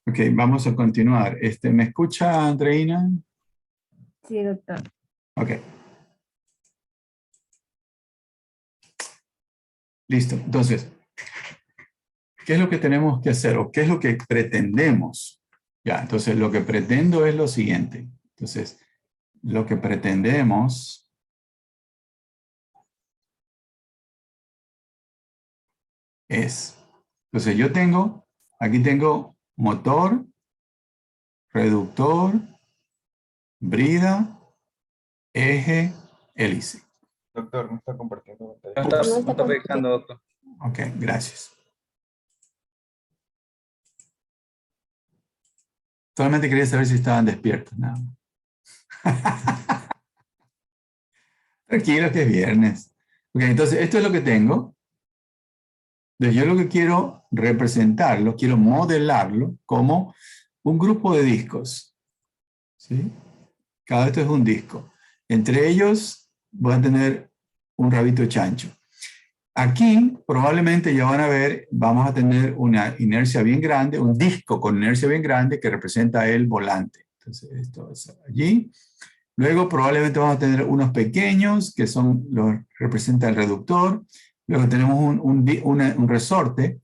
Ok, vamos a continuar. ¿Me escucha, Andreina? Sí, doctor. Ok. Listo. Entonces, ¿qué es lo que tenemos que hacer? ¿O qué es lo que pretendemos? Ya, entonces lo que pretendo es lo siguiente. Entonces, lo que pretendemos es, entonces aquí tengo motor, reductor, brida, eje, hélice. Doctor, no está compartiendo No pantalla. está, No no está está proyectando, doctor. Ok, gracias. Solamente quería saber si estaban despiertos, nada más. Tranquilo que es viernes. Ok, entonces esto es lo que tengo. Entonces yo lo que quiero representarlo, quiero modelarlo como un grupo de discos. ¿Sí? Cada esto es un disco. Entre ellos voy a tener un rabito chancho. Aquí probablemente ya van a ver, vamos a tener una inercia bien grande, un disco con inercia bien grande que representa el volante. Entonces esto es allí. Luego probablemente vamos a tener unos pequeños que son los representa el reductor. Luego tenemos un resorte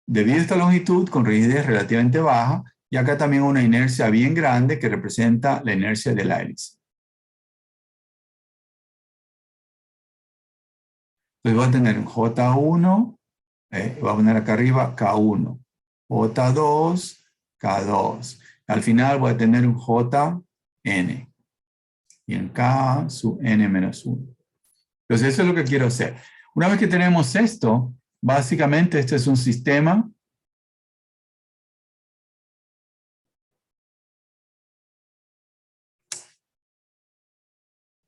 debido a esta longitud con rigidez relativamente baja y acá también una inercia bien grande que representa la inercia de la hélice. Entonces voy a tener J1, voy a poner acá arriba K1, J2, K2. Al final voy a tener un JN y en K sub N menos 1. Entonces eso es lo que quiero hacer. Una vez que tenemos esto, básicamente este es un sistema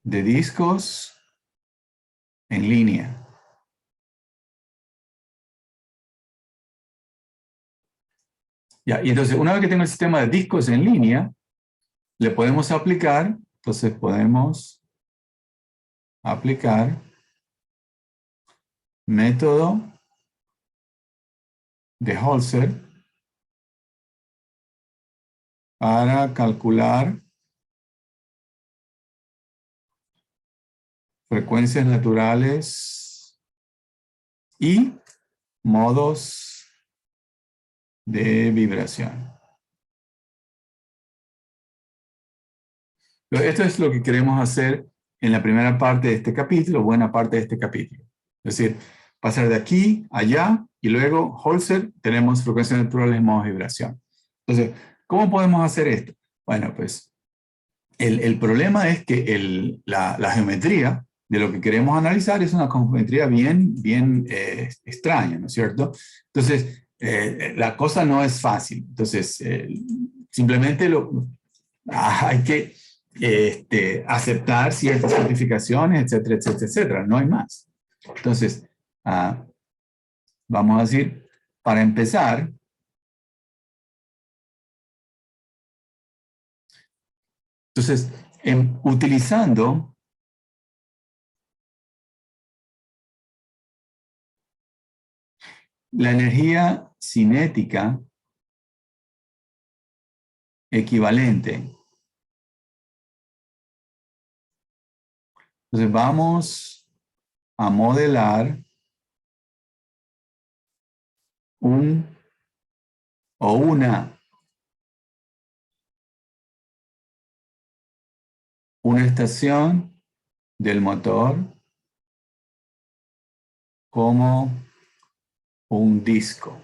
de discos en línea. Ya, y entonces una vez que tengo el sistema de discos en línea, le podemos aplicar, entonces podemos aplicar método de Holzer para calcular frecuencias naturales y modos de vibración. Pero esto es lo que queremos hacer en la primera parte de este capítulo, buena parte de este capítulo. Es decir, pasar de aquí a allá y luego Holzer tenemos frecuencias naturales y modos de vibración. Entonces, ¿cómo podemos hacer esto? Bueno, pues el problema es que la geometría de lo que queremos analizar es una geometría bien extraña, ¿no es cierto? Entonces, la cosa no es fácil. Entonces, simplemente hay que aceptar ciertas certificaciones, etcétera, etcétera, etcétera. No hay más. Entonces, vamos a decir, para empezar, entonces, utilizando la energía cinética equivalente. Entonces vamos a modelar una estación del motor como un disco.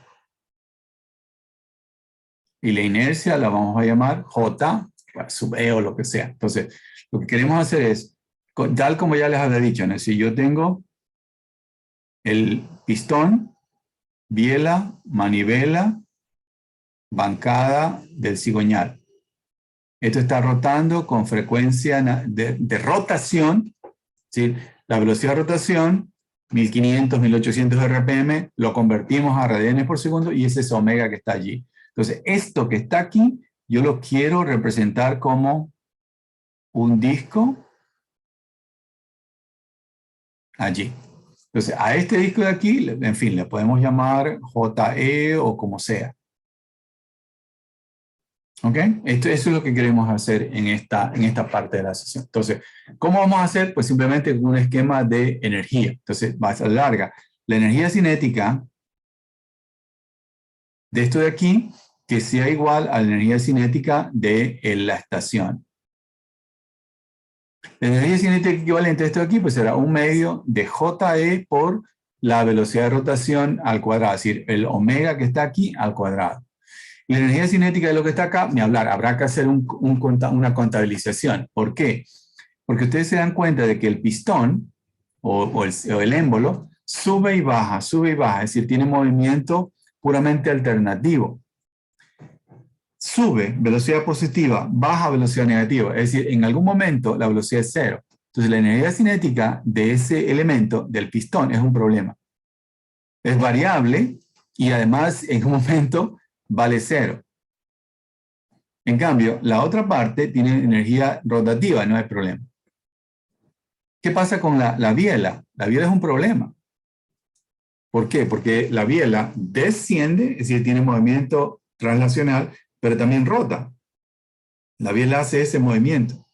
Y la inercia la vamos a llamar J, sub E o lo que sea. Entonces, lo que queremos hacer es, tal como ya les había dicho, ¿no? Si yo tengo el pistón, biela, manivela, bancada del cigüeñal. Esto está rotando con frecuencia de rotación, ¿sí? La velocidad de rotación, 1500, 1800 RPM, lo convertimos a radianes por segundo y ese es omega que está allí. Entonces, esto que está aquí, yo lo quiero representar como un disco allí. Entonces, a este disco de aquí, en fin, le podemos llamar JE o como sea. ¿Ok? Eso es lo que queremos hacer en esta parte de la sesión. Entonces, ¿cómo vamos a hacer? Pues simplemente con un esquema de energía. Entonces, va a ser larga. La energía cinética de esto de aquí, que sea igual a la energía cinética de la estación. La energía cinética equivalente a esto de aquí, pues será un medio de JE por la velocidad de rotación al cuadrado, es decir, el omega que está aquí al cuadrado. La energía cinética de lo que está acá, ni hablar, habrá que hacer una contabilización. ¿Por qué? Porque ustedes se dan cuenta de que el pistón o el émbolo sube y baja, es decir, tiene movimiento puramente alternativo. Sube velocidad positiva, baja velocidad negativa, es decir, en algún momento la velocidad es cero. Entonces la energía cinética de ese elemento, del pistón, es un problema. Es variable y además en un momento vale cero. En cambio, la otra parte tiene energía rotativa, no hay problema. ¿Qué pasa con la biela? La biela es un problema. ¿Por qué? Porque la biela desciende, es decir, tiene movimiento translacional, pero también rota. La biela hace ese movimiento.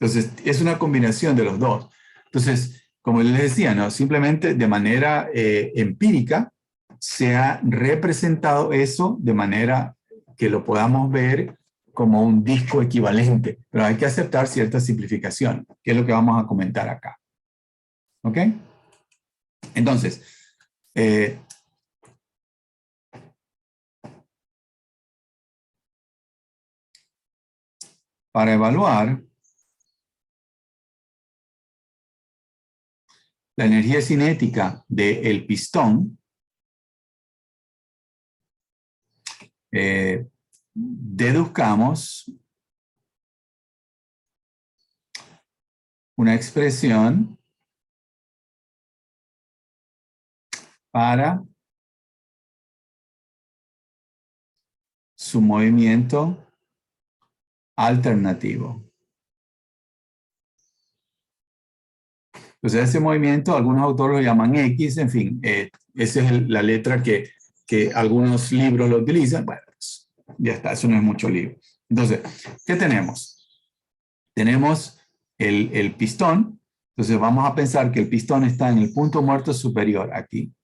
Entonces, es una combinación de los dos. Entonces, como les decía, ¿no? Simplemente de manera empírica se ha representado eso de manera que lo podamos ver como un disco equivalente, pero hay que aceptar cierta simplificación, que es lo que vamos a comentar acá. ¿Ok? Entonces, para evaluar la energía cinética del pistón, deduzcamos una expresión para su movimiento alternativo. Entonces, ese movimiento, algunos autores lo llaman X, en fin, esa es la letra que algunos libros lo utilizan. Bueno, pues, ya está, eso no es mucho libro. Entonces, ¿qué tenemos? Tenemos el pistón. Entonces, vamos a pensar que el pistón está en el punto muerto superior, aquí.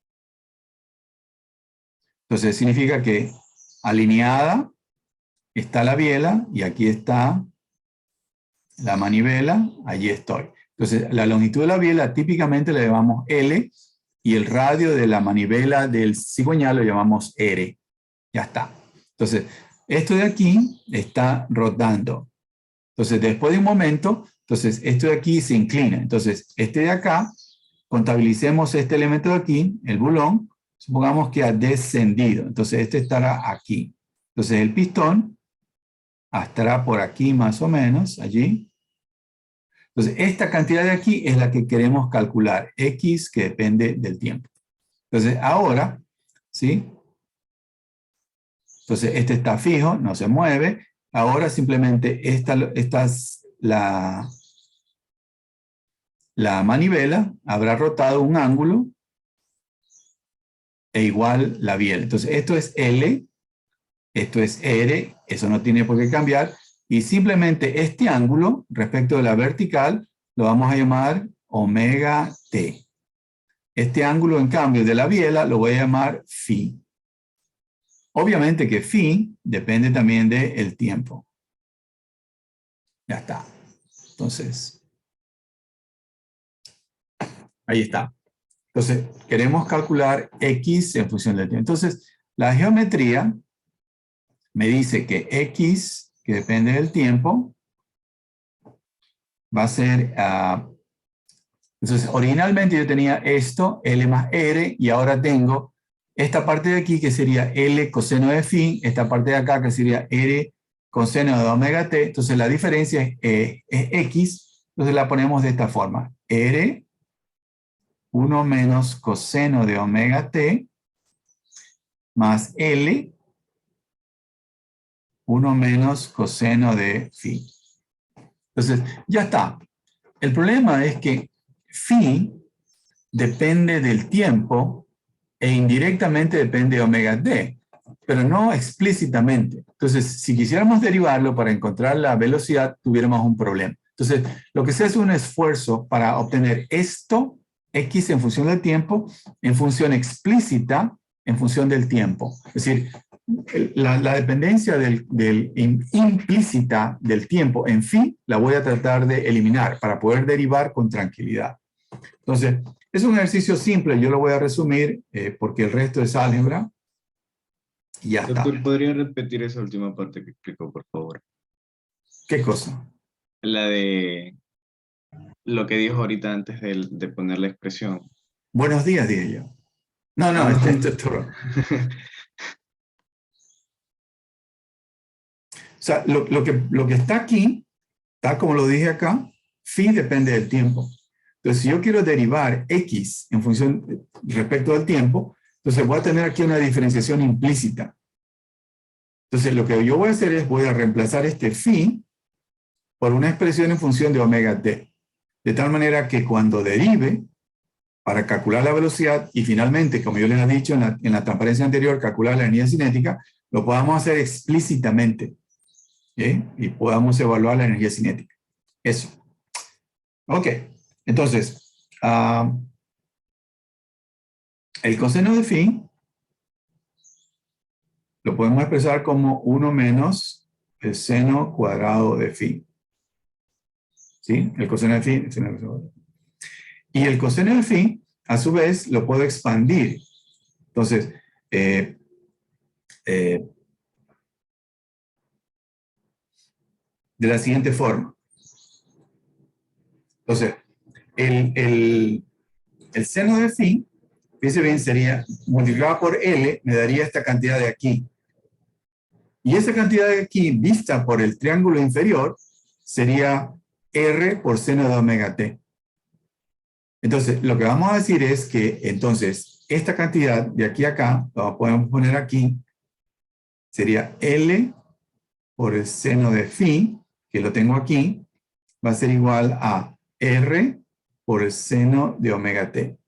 Entonces, significa que alineada está la biela y aquí está la manivela, allí estoy. Entonces, la longitud de la biela típicamente le llamamos L y el radio de la manivela del cigüeñal lo llamamos R. Ya está. Entonces, esto de aquí está rotando. Entonces, después de un momento, entonces esto de aquí se inclina. Entonces, este de acá, contabilicemos este elemento de aquí, el bulón, supongamos que ha descendido. Entonces, este estará aquí. Entonces, el pistón estará por aquí más o menos, allí. Entonces, esta cantidad de aquí es la que queremos calcular, X, que depende del tiempo. Entonces, ahora, ¿sí? Entonces, este está fijo, no se mueve. Ahora simplemente esta es la manivela, habrá rotado un ángulo e igual la biela. Entonces, esto es L, esto es R, eso no tiene por qué cambiar. Y simplemente este ángulo, respecto de la vertical, lo vamos a llamar omega T. Este ángulo, en cambio, de la biela, lo voy a llamar phi. Obviamente que phi depende también del tiempo. Ya está. Entonces, ahí está. Entonces, queremos calcular X en función del tiempo. Entonces, la geometría me dice que X, que depende del tiempo, va a ser... entonces, originalmente yo tenía esto, L más R, y ahora tengo esta parte de aquí que sería L coseno de phi, esta parte de acá que sería R coseno de omega t. Entonces, la diferencia es X, entonces la ponemos de esta forma. R 1 menos coseno de omega t más L 1 menos coseno de phi. Entonces, ya está. El problema es que phi depende del tiempo e indirectamente depende de omega t. pero no explícitamente. Entonces, si quisiéramos derivarlo para encontrar la velocidad, tuviéramos un problema. Entonces, lo que se hace es un esfuerzo para obtener esto, x en función del tiempo, en función explícita, en función del tiempo. Es decir, la dependencia implícita del tiempo en phi la voy a tratar de eliminar para poder derivar con tranquilidad. Entonces, es un ejercicio simple, yo lo voy a resumir porque el resto es álgebra y ya está. Doctor, ¿podría repetir esa última parte que explicó, por favor? ¿Qué cosa? La de lo que dijo ahorita antes de poner la expresión. Buenos días, dije yo. No, Ah, no. esto. O sea, lo que está aquí, tal como lo dije acá, phi depende del tiempo. Entonces, si yo quiero derivar x en función respecto del tiempo, entonces voy a tener aquí una diferenciación implícita. Entonces, lo que yo voy a hacer es, voy a reemplazar este phi por una expresión en función de omega t. De tal manera que cuando derive, para calcular la velocidad, y finalmente, como yo les he dicho en la transparencia anterior, calcular la energía cinética, lo podamos hacer explícitamente. Y podamos evaluar la energía cinética. Eso. Ok. Entonces, el coseno de phi lo podemos expresar como 1 menos el seno cuadrado de phi. ¿Sí? El coseno de phi. Y el coseno de phi, a su vez, lo puedo expandir. Entonces, de la siguiente forma. Entonces, el seno de phi, fíjense bien, sería multiplicado por L, me daría esta cantidad de aquí. Y esa cantidad de aquí, vista por el triángulo inferior, sería R por seno de omega t. Entonces, lo que vamos a decir es que, entonces, esta cantidad de aquí a acá, lo podemos poner aquí, sería L por el seno de phi, que lo tengo aquí, va a ser igual a R por el seno de omega t.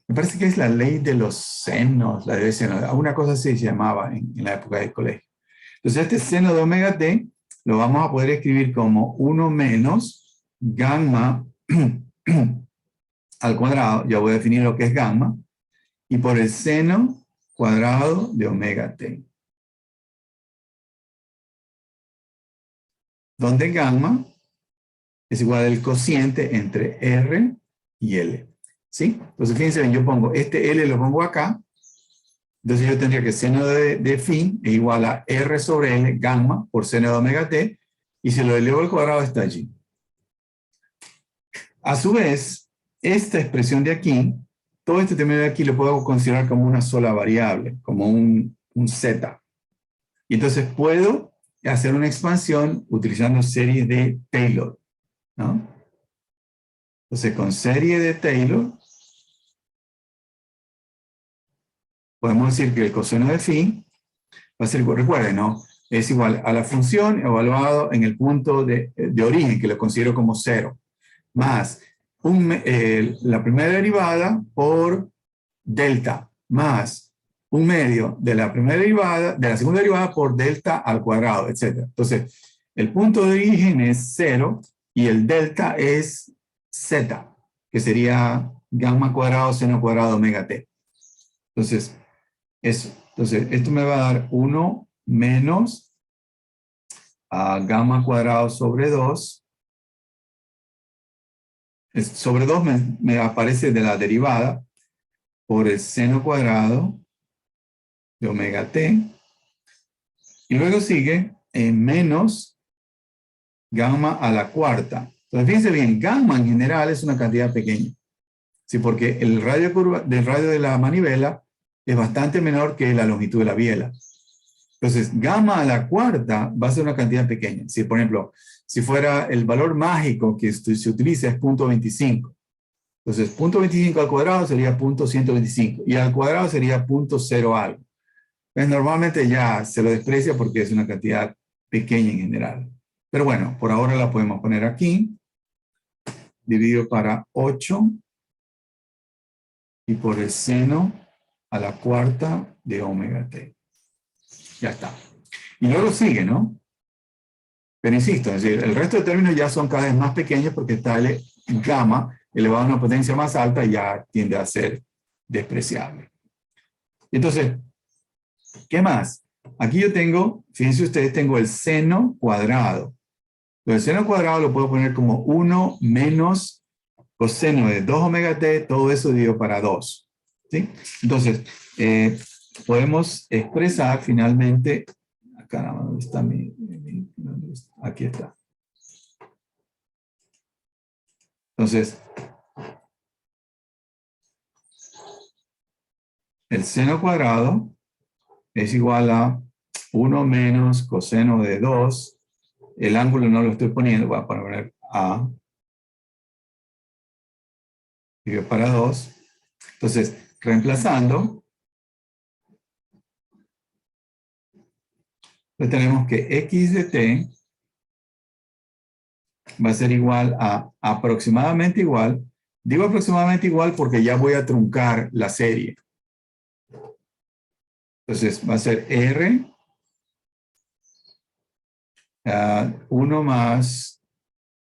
Me parece que es la ley de los senos, la de senos, alguna cosa así se llamaba en la época del colegio. Entonces, este seno de omega t lo vamos a poder escribir como 1 menos gamma al cuadrado, ya voy a definir lo que es gamma, y por el seno cuadrado de omega t. Donde gamma es igual al cociente entre R y L. ¿Sí? Entonces, fíjense bien, yo pongo este L, lo pongo acá. Entonces, yo tendría que seno de phi es igual a R sobre L, gamma, por seno de omega t, y si lo elevo al cuadrado está allí. A su vez, esta expresión de aquí, todo este término de aquí lo puedo considerar como una sola variable, como un z. Y entonces puedo hacer una expansión utilizando series de Taylor, ¿no? Entonces, con serie de Taylor, podemos decir que el coseno de phi va a ser igual, recuerden, ¿no? Es igual a la función evaluado en el punto de origen, que lo considero como 0, más la primera derivada por delta, más un medio de la primera derivada, de la segunda derivada por delta al cuadrado, etc. Entonces, el punto de origen es 0 y el delta es z, que sería gamma cuadrado seno cuadrado omega t. Entonces, eso. Entonces, esto me va a dar 1 menos gamma cuadrado sobre 2. Sobre 2 me aparece de la derivada por el seno cuadrado de omega t. Y luego sigue menos gamma a la cuarta. Entonces, fíjense bien, gamma en general es una cantidad pequeña. Sí, porque el radio del radio de la manivela es bastante menor que la longitud de la biela. Entonces, gamma a la cuarta va a ser una cantidad pequeña. Si, por ejemplo, si fuera el valor mágico que se utiliza es 0.25. Entonces, 0.25 al cuadrado sería 0.125 y al cuadrado sería 0.0 algo. Pues normalmente ya se lo desprecia porque es una cantidad pequeña en general. Pero bueno, por ahora la podemos poner aquí. Dividido para 8. Y por el seno a la cuarta de omega t. Ya está. Y luego sigue, ¿no? Pero insisto, es decir, el resto de términos ya son cada vez más pequeños porque está el gamma elevado a una potencia más alta y ya tiende a ser despreciable. Entonces, ¿qué más? Aquí yo tengo, fíjense ustedes, tengo el seno cuadrado. El seno cuadrado lo puedo poner como 1 menos coseno de 2 omega t, todo eso dividido para 2. ¿Sí? Entonces, podemos expresar finalmente, acá, ¿dónde está aquí está. Entonces, el seno cuadrado es igual a 1 menos coseno de 2. El ángulo no lo estoy poniendo, voy a poner A. Dividido para 2. Entonces, reemplazando, tenemos que x de t va a ser igual a aproximadamente igual. Digo aproximadamente igual porque ya voy a truncar la serie. Entonces, va a ser r 1 más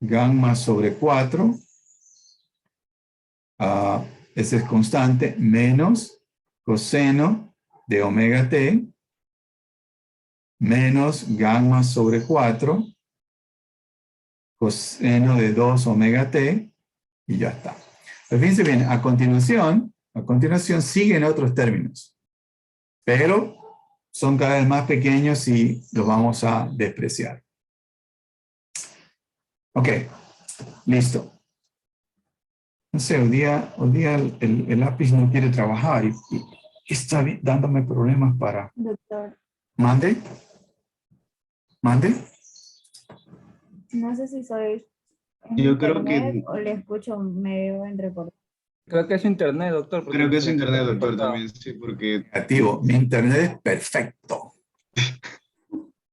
gamma sobre 4. Ese es constante, menos coseno de omega t, menos gamma sobre 4, coseno de 2 omega t, y ya está. Pero fíjense bien, a continuación siguen otros términos, pero son cada vez más pequeños y los vamos a despreciar. Ok, listo. No sé, hoy día el lápiz no quiere trabajar y está dándome problemas para... Doctor, ¿Mande? ¿Mande? no sé si soy en Yo creo internet que, o le escucho medio entrecortado. Creo que es internet, doctor. porque creo que es se internet, escucha doctor, cortado. también, sí, porque Negativo. Mi internet es perfecto.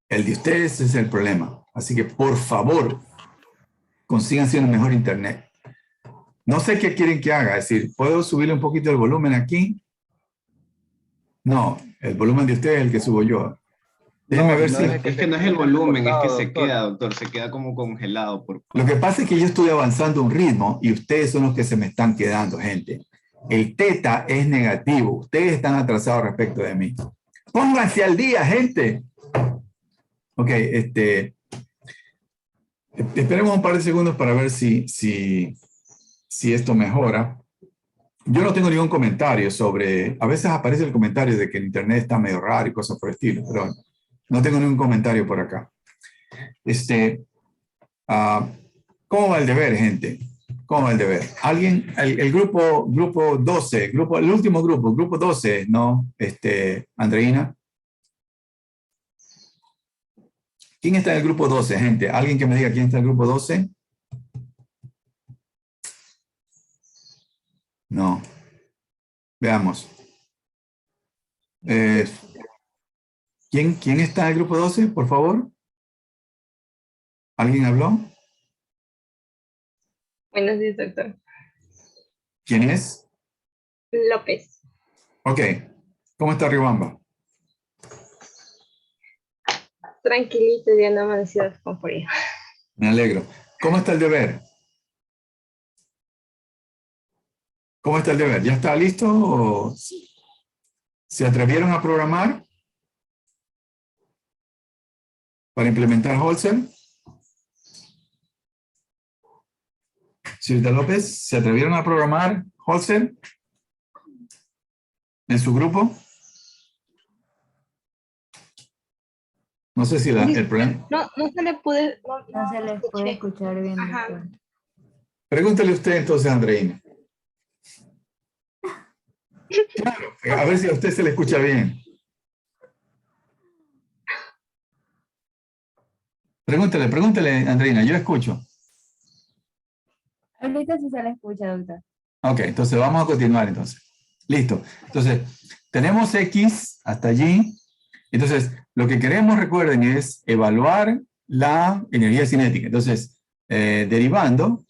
El de ustedes es el problema. Así que, por favor, consíganse un mejor internet. No sé qué quieren que haga. Es decir, ¿puedo subirle un poquito el volumen aquí? No, el volumen de ustedes es el que subo yo. Déjenme No, ver sino si... es que es se que no es el escucha volumen, es que entrecortado, se doctor. queda, doctor, se queda como congelado. Lo que pasa es que yo estoy avanzando un ritmo y ustedes son los que se me están quedando, gente. El teta es negativo. Ustedes están atrasados respecto de mí. Pónganse al día, gente. Ok, esperemos un par de segundos para ver si esto mejora. Yo no tengo ningún comentario sobre... A veces aparece el comentario de que el internet está medio raro y cosas por el estilo, pero no tengo ningún comentario por acá. ¿Cómo va el deber, gente? ¿Cómo va el deber? ¿Alguien? El grupo 12, el último grupo 12, ¿no? Andreina. ¿Quién está en el grupo 12, gente? ¿Alguien que me diga quién está en el grupo 12? No. Veamos. ¿Quién está en el grupo 12, por favor? ¿Alguien habló? Buenos días, doctor. ¿Quién es? López. Ok. ¿Cómo está Riobamba? Tranquilito, ya no amanecido con frío. Me alegro. ¿Cómo está el deber? ¿Cómo está el deber? ¿Ya está listo o se atrevieron a programar para implementar Holzer? Señorita López, ¿se atrevieron a programar Holzer en su grupo? No sé si el problema... No se le pude. No se les puede escuché. escuchar bien, Ajá. doctor. Pregúntale usted entonces, Andreina. Claro, a ver si a usted se le escucha bien. Pregúntale, Andreina, yo escucho. Ahorita sí se le escucha, doctor. Ok, entonces vamos a continuar entonces. Listo. Entonces, tenemos X hasta allí. Entonces, lo que queremos, recuerden, es evaluar la energía cinética. Entonces, derivando,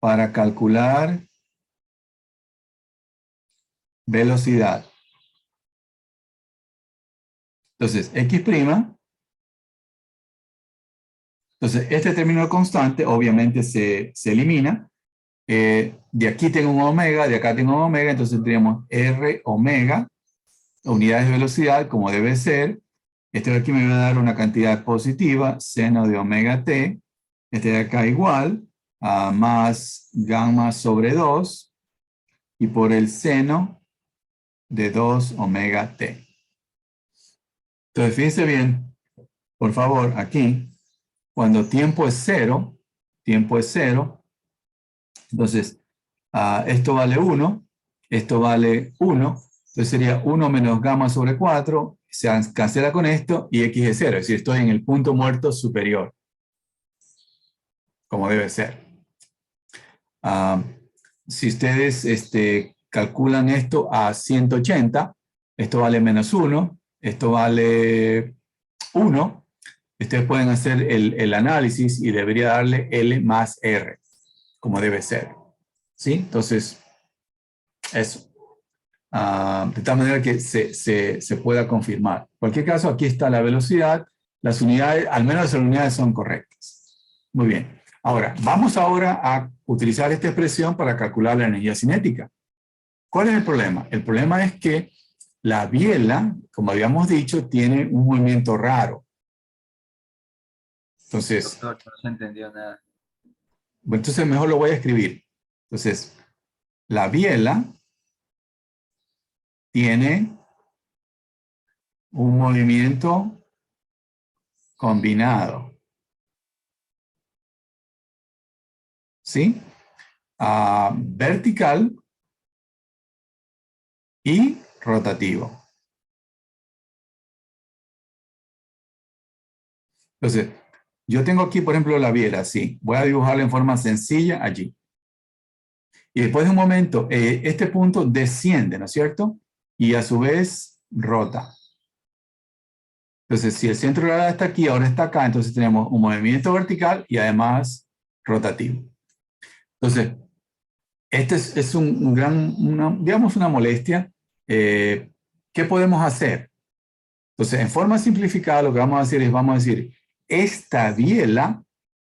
para calcular velocidad. Entonces, x'. Entonces, este término constante obviamente se elimina. De aquí tengo un omega, de acá tengo un omega, entonces tendríamos r omega, unidades de velocidad, como debe ser. Este de aquí me va a dar una cantidad positiva, seno de omega t. Este de acá igual a más gamma sobre 2, y por el seno de 2 omega t. Entonces, fíjense bien, por favor, aquí, cuando tiempo es 0, entonces, esto vale 1, esto vale 1, entonces sería 1 menos gamma sobre 4, se cancela con esto, y x es 0, es decir, estoy en el punto muerto superior, como debe ser. Si ustedes calculan esto a 180, esto vale menos 1, esto vale 1, ustedes pueden hacer el análisis y debería darle L más R, como debe ser. ¿Sí? Entonces, eso. De tal manera que se pueda confirmar. En cualquier caso, aquí está la velocidad. Las unidades, al menos las unidades son correctas. Muy bien. Ahora, vamos ahora a utilizar esta expresión para calcular la energía cinética. ¿Cuál es el problema? El problema es que la biela, como habíamos dicho, tiene un movimiento raro. Entonces, Doctor, no se entendió nada. bueno, entonces mejor lo voy a escribir. Entonces, la biela tiene un movimiento combinado. ¿Sí? Vertical y rotativo. Entonces, yo tengo aquí, por ejemplo, la biela, así. Voy a dibujarla en forma sencilla allí. Y después de un momento, este punto desciende, ¿no es cierto? Y a su vez rota. Entonces, si el centro de gravedad está aquí, ahora está acá, entonces tenemos un movimiento vertical y además rotativo. Entonces, este es digamos, una molestia. ¿Qué podemos hacer? Entonces, en forma simplificada, lo que vamos a hacer es, vamos a decir, esta biela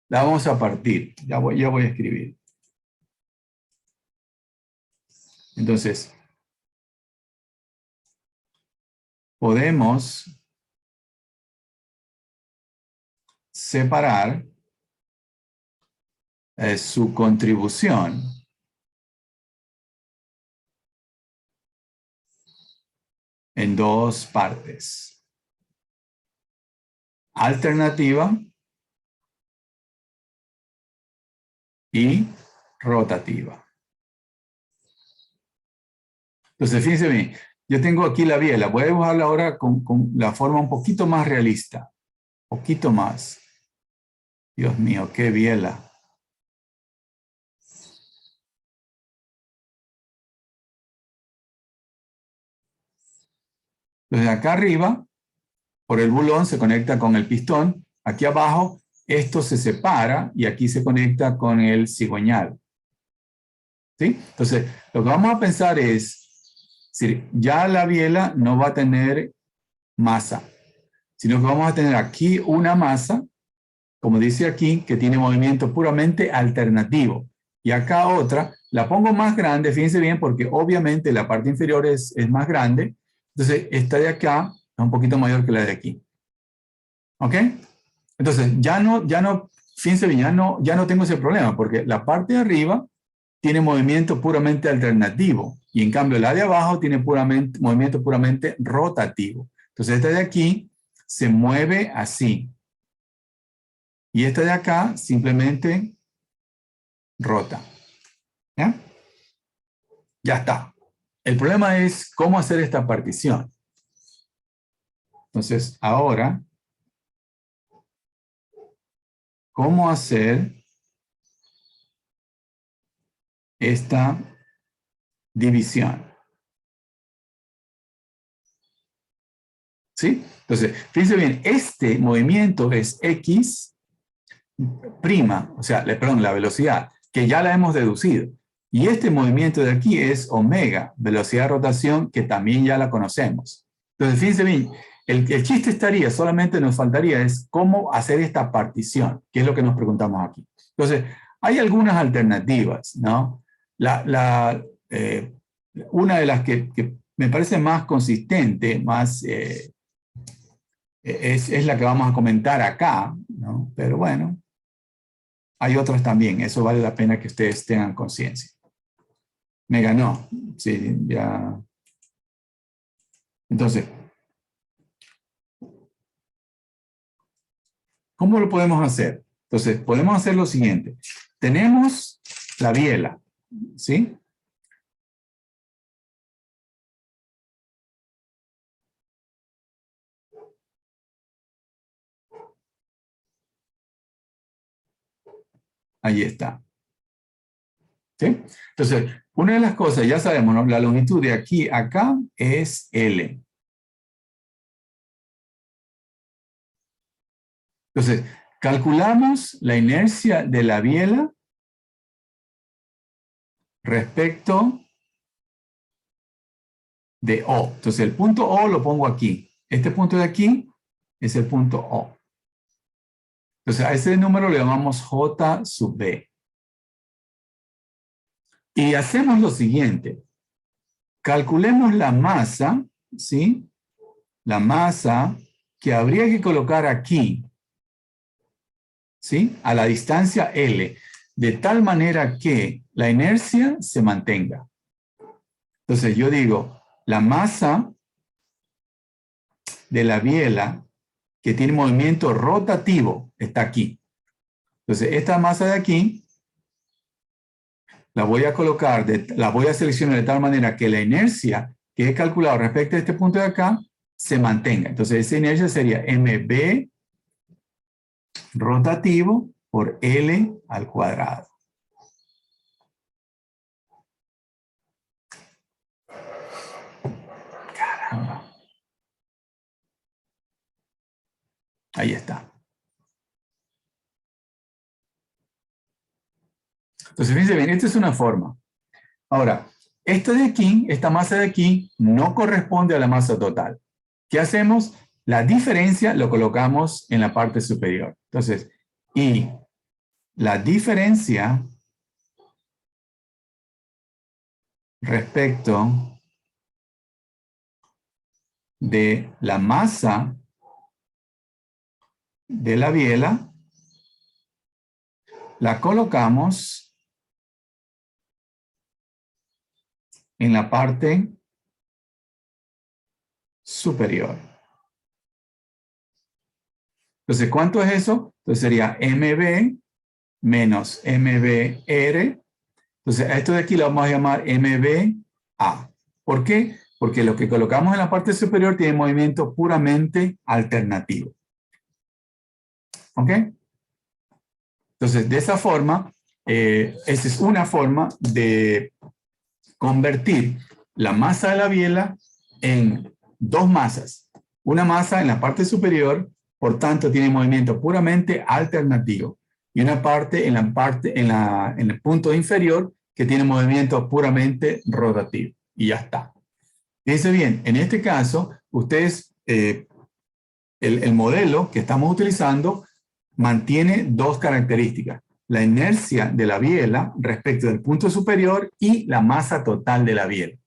la vamos a partir. Ya voy a escribir. Entonces, podemos separar su contribución en dos partes. Alternativa y rotativa. Entonces, fíjense bien, yo tengo aquí la biela. Voy a dibujarla ahora con la forma un poquito más realista. Un poquito más. Dios mío, qué biela. Entonces, acá arriba, por el bulón, se conecta con el pistón. Aquí abajo, esto se separa y aquí se conecta con el cigüeñal. ¿Sí? Entonces, lo que vamos a pensar es, ya la biela no va a tener masa, sino que vamos a tener aquí una masa, como dice aquí, que tiene movimiento puramente alternativo. Y acá otra, la pongo más grande, fíjense bien, porque obviamente la parte inferior es más grande. Entonces, esta de acá es un poquito mayor que la de aquí. ¿Ok? Entonces, fíjense bien, ya no tengo ese problema, porque la parte de arriba tiene movimiento puramente alternativo, y en cambio la de abajo tiene movimiento puramente rotativo. Entonces, esta de aquí se mueve así. Y esta de acá simplemente rota. ¿Ya? Ya está. El problema es cómo hacer esta partición. Entonces, ahora, ¿cómo hacer esta división? ¿Sí? Entonces, fíjense bien, este movimiento es X', o sea, perdón, la velocidad. que ya la hemos deducido. Y este movimiento de aquí es omega, velocidad de rotación, que también ya la conocemos. Entonces, fíjense bien, el chiste estaría, solamente nos faltaría es cómo hacer esta partición, que es lo que nos preguntamos aquí. Entonces, hay algunas alternativas, ¿no? Una de las que me parece más consistente, más, es la que vamos a comentar acá, ¿no? Pero bueno, hay otras también, eso vale la pena que ustedes tengan conciencia. Me ganó, sí, ya. Entonces, ¿cómo lo podemos hacer? Entonces, podemos hacer lo siguiente. Tenemos la biela, ¿sí? Ahí está. ¿Sí? Entonces, una de las cosas, ya sabemos, ¿no? La longitud de aquí a acá es L. Entonces, calculamos la inercia de la biela respecto de O. Entonces, el punto O lo pongo aquí. Este punto de aquí es el punto O. Entonces, a ese número le llamamos J sub B. Y hacemos lo siguiente. Calculemos la masa, ¿sí? La masa que habría que colocar aquí, ¿sí? A la distancia L, de tal manera que la inercia se mantenga. Entonces yo digo, la masa de la biela que tiene movimiento rotativo está aquí. Entonces esta masa de aquí la voy a colocar, la voy a seleccionar de tal manera que la inercia que he calculado respecto a este punto de acá se mantenga. Entonces esa inercia sería mb rotativo por L al cuadrado. Caramba. Ahí está. Entonces, fíjense bien, esta es una forma. Ahora, esto de aquí, esta masa de aquí, no corresponde a la masa total. ¿Qué hacemos? La diferencia lo colocamos en la parte superior. Entonces, y la diferencia respecto de la masa de la biela, la colocamos en la parte superior. Entonces, ¿cuánto es eso? Entonces sería MB menos MBR. Entonces, a esto de aquí lo vamos a llamar MBA. ¿Por qué? Porque lo que colocamos en la parte superior tiene movimiento puramente alternativo. ¿Ok? Entonces, de esa forma, esa es una forma de convertir la masa de la biela en dos masas. Una masa en la parte superior, por tanto, tiene movimiento puramente alternativo. Y una parte en el punto inferior que tiene movimiento puramente rotativo. Y ya está. Fíjense bien, en este caso, ustedes, el modelo que estamos utilizando mantiene dos características. La inercia de la biela respecto del punto superior y la masa total de la biela.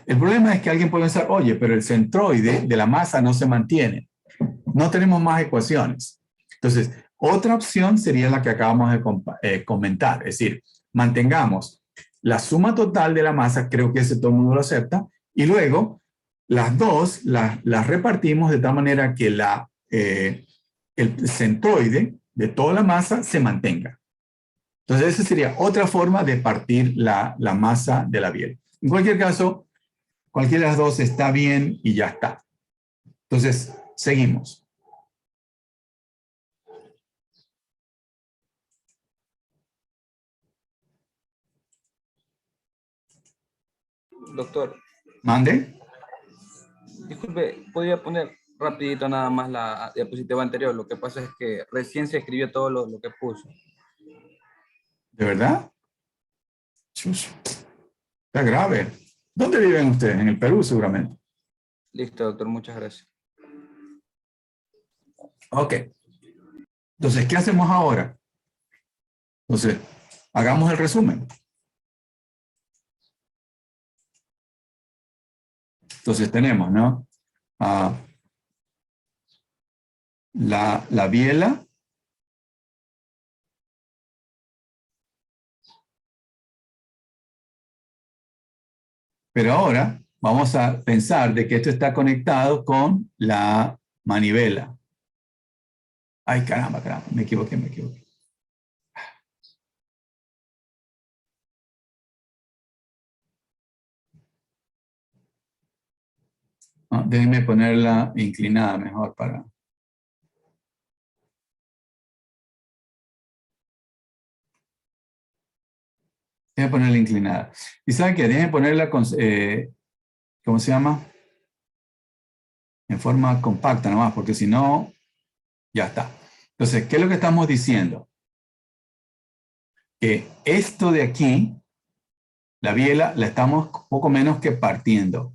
El problema es que alguien puede pensar, oye, pero el centroide de la masa no se mantiene. No tenemos más ecuaciones. Entonces, otra opción sería la que acabamos de comentar. Es decir, mantengamos la suma total de la masa, creo que ese todo el mundo lo acepta, y luego las dos las repartimos de tal manera que el centroide de toda la masa se mantenga. Entonces, esa sería otra forma de partir la masa de la biela. En cualquier caso, cualquiera de las dos está bien y ya está. Entonces, seguimos. Doctor, ¿Mande? disculpe, ¿podría poner rapidito nada más la diapositiva anterior? Lo que pasa es que recién se escribió todo lo que puso. ¿De verdad? Chus, está grave. ¿Dónde viven ustedes? En el Perú, seguramente. Listo, doctor, muchas gracias. Ok. Entonces, ¿qué hacemos ahora? Entonces, hagamos el resumen. Entonces tenemos, ¿no? La biela. Pero ahora vamos a pensar de que esto está conectado con la manivela. Ay, caramba, me equivoqué. Déjenme ponerla inclinada mejor para... Déjenme ponerla inclinada. ¿Y saben qué? Déjenme ponerla con... ¿cómo se llama? En forma compacta nomás, porque si no, ya está. Entonces, ¿qué es lo que estamos diciendo? Que esto de aquí, la biela, la estamos poco menos que partiendo.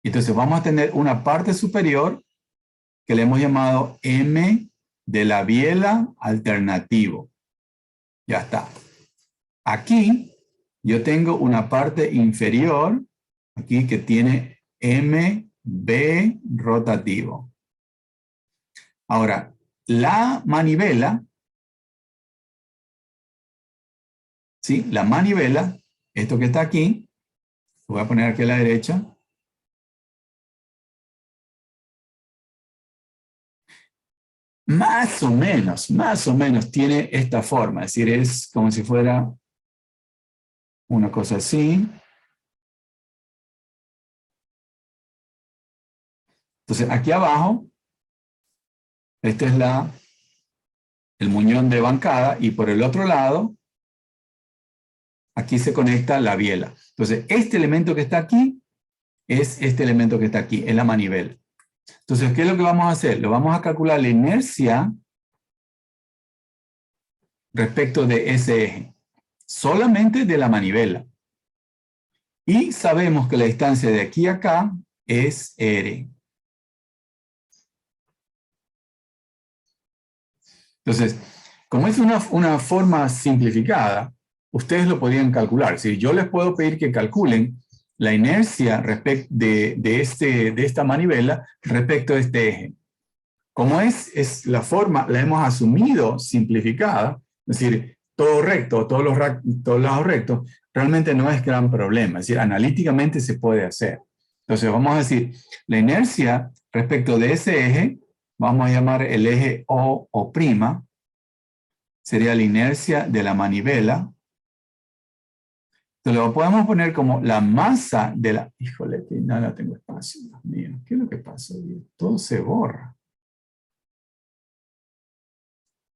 Entonces vamos a tener una parte superior que le hemos llamado M de la biela alternativo. Ya está. Aquí yo tengo una parte inferior, aquí que tiene MB rotativo. Ahora, la manivela, ¿sí? La manivela, esto que está aquí, lo voy a poner aquí a la derecha. Más o menos tiene esta forma, es decir, es como si fuera una cosa así. Entonces, aquí abajo, este es el muñón de bancada y por el otro lado, aquí se conecta la biela. Entonces, este elemento que está aquí es este elemento que está aquí, es la manivela. Entonces, ¿qué es lo que vamos a hacer? Lo vamos a calcular la inercia respecto de ese eje, solamente de la manivela. Y sabemos que la distancia de aquí a acá es R. Entonces, como es una forma simplificada, ustedes lo podrían calcular. Si yo les puedo pedir que calculen la inercia respecto de esta manivela respecto a este eje. Como es la forma, la hemos asumido simplificada, es decir, todo recto, todos lados rectos, realmente no es gran problema. Es decir, analíticamente se puede hacer. Entonces vamos a decir, la inercia respecto de ese eje, vamos a llamar el eje O', sería la inercia de la manivela. Entonces lo podemos poner como la masa de la... Híjole, que no tengo espacio, Dios mío. ¿Qué es lo que pasa? Todo se borra.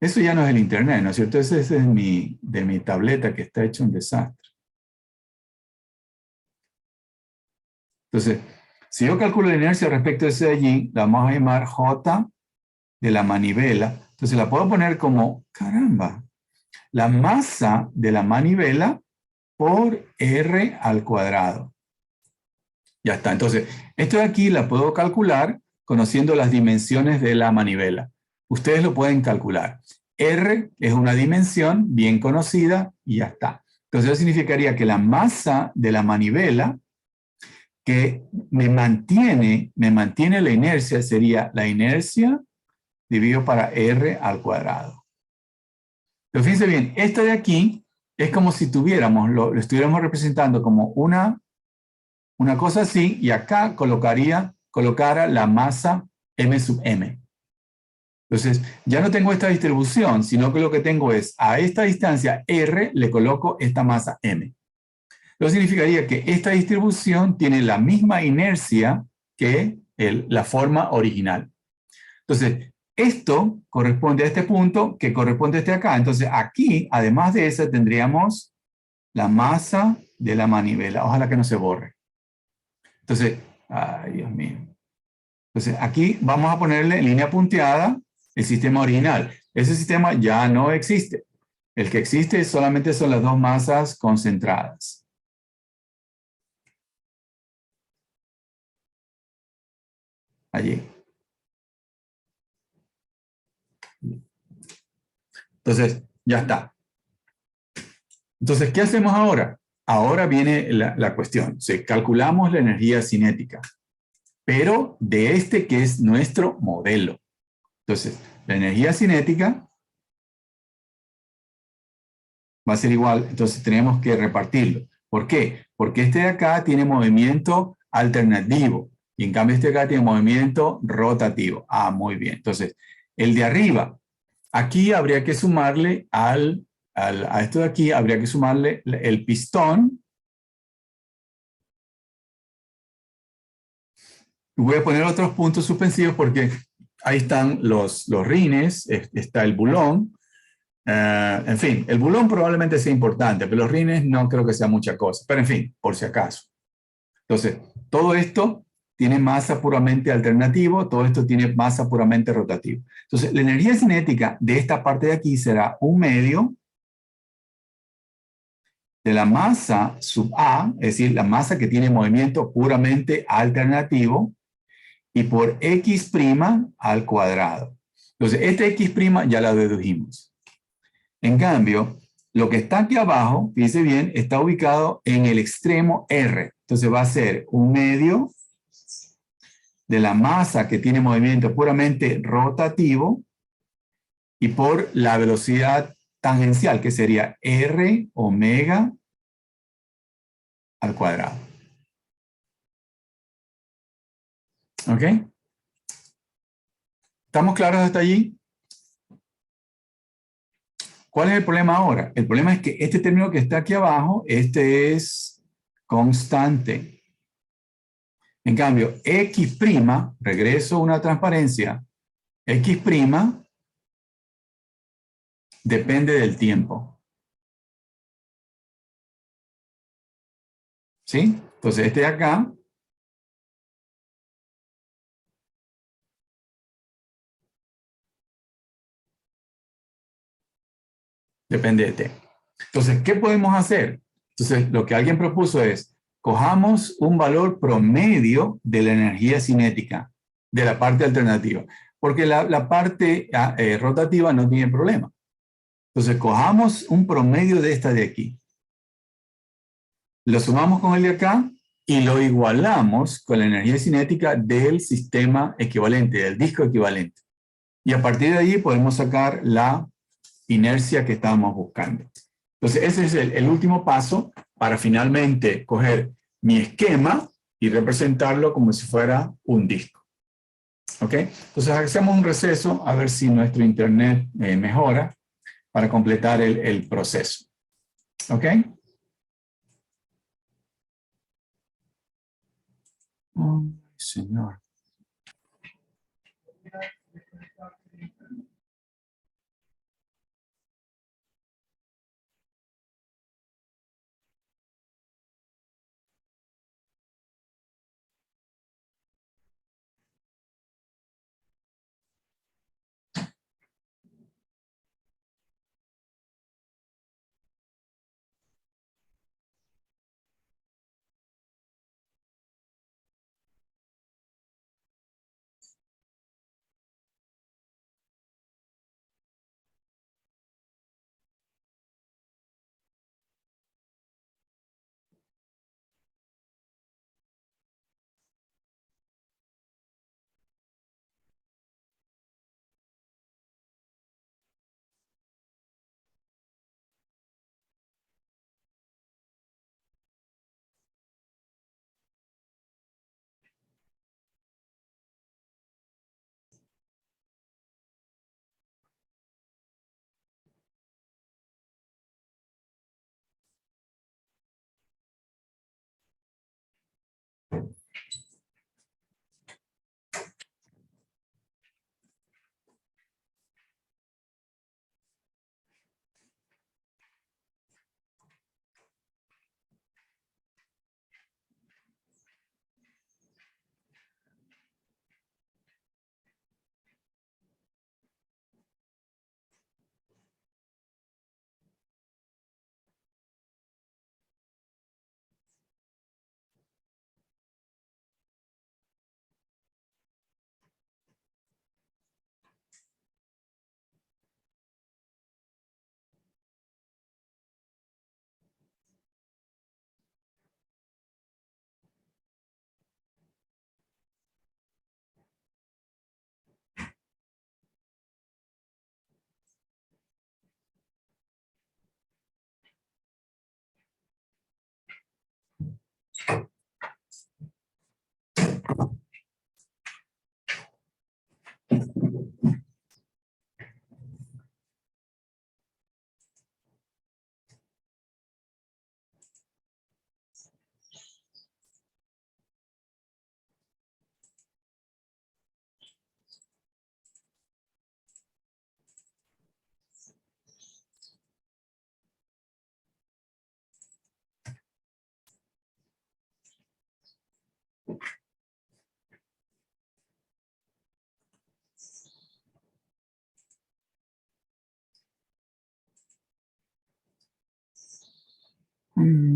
Eso ya no es el internet, ¿no es cierto? Ese es de mi tableta que está hecho un desastre. Entonces, si yo calculo la inercia respecto a ese de allí, la vamos a llamar J de la manivela. Entonces la puedo poner como, caramba, la masa de la manivela por R al cuadrado. Ya está. Entonces, esto de aquí la puedo calcular conociendo las dimensiones de la manivela. Ustedes lo pueden calcular. R es una dimensión bien conocida y ya está. Entonces, eso significaría que la masa de la manivela que me mantiene la inercia sería la inercia dividido para R al cuadrado. Pero fíjense bien, esto de aquí es como si tuviéramos, lo estuviéramos representando como una cosa así, y acá colocara la masa M sub M. Entonces, ya no tengo esta distribución, sino que lo que tengo es, a esta distancia R le coloco esta masa M. Eso significaría que esta distribución tiene la misma inercia que la forma original. Entonces, esto corresponde a este punto que corresponde a este acá. Entonces, aquí, además de eso, tendríamos la masa de la manivela. Ojalá que no se borre. Entonces, ay, Dios mío. Entonces, aquí vamos a ponerle en línea punteada el sistema original. Ese sistema ya no existe. El que existe solamente son las dos masas concentradas. Allí. Entonces, ya está. Entonces, ¿qué hacemos ahora? Ahora viene la cuestión. Calculamos la energía cinética, pero de este que es nuestro modelo. Entonces, la energía cinética va a ser igual, entonces tenemos que repartirlo. ¿Por qué? Porque este de acá tiene movimiento alternativo y en cambio este de acá tiene movimiento rotativo. Ah, muy bien. Entonces, el de arriba, aquí habría que sumarle a esto de aquí, habría que sumarle el pistón. Voy a poner otros puntos suspensivos porque ahí están los rines, está el bulón. En fin, el bulón probablemente sea importante, pero los rines no creo que sea mucha cosa. Pero en fin, por si acaso. Entonces, todo esto tiene masa puramente alternativo, todo esto tiene masa puramente rotativo. Entonces, la energía cinética de esta parte de aquí será 1/2 de la masa sub A, es decir, la masa que tiene movimiento puramente alternativo, y por x' al cuadrado. Entonces, este x' ya la dedujimos. En cambio, lo que está aquí abajo, fíjense bien, está ubicado en el extremo R. Entonces va a ser 1/2 de la masa que tiene movimiento puramente rotativo y por la velocidad tangencial, que sería R omega al cuadrado. ¿Ok? ¿Estamos claros hasta allí? ¿Cuál es el problema ahora? El problema es que este término que está aquí abajo, este es constante. En cambio, X', regreso a una transparencia, X' depende del tiempo. ¿Sí? Entonces, este de acá depende de t. Entonces, ¿qué podemos hacer? Entonces, lo que alguien propuso es, cojamos un valor promedio de la energía cinética, de la parte alternativa, porque la parte rotativa no tiene problema. Entonces, cojamos un promedio de esta de aquí. Lo sumamos con el de acá y lo igualamos con la energía cinética del sistema equivalente, del disco equivalente. Y a partir de ahí podemos sacar la inercia que estábamos buscando. Entonces, ese es el último paso para finalmente coger mi esquema y representarlo como si fuera un disco. ¿Ok? Entonces, hacemos un receso a ver si nuestro internet mejora para completar el proceso. ¿Ok? Oh, señor. Mm.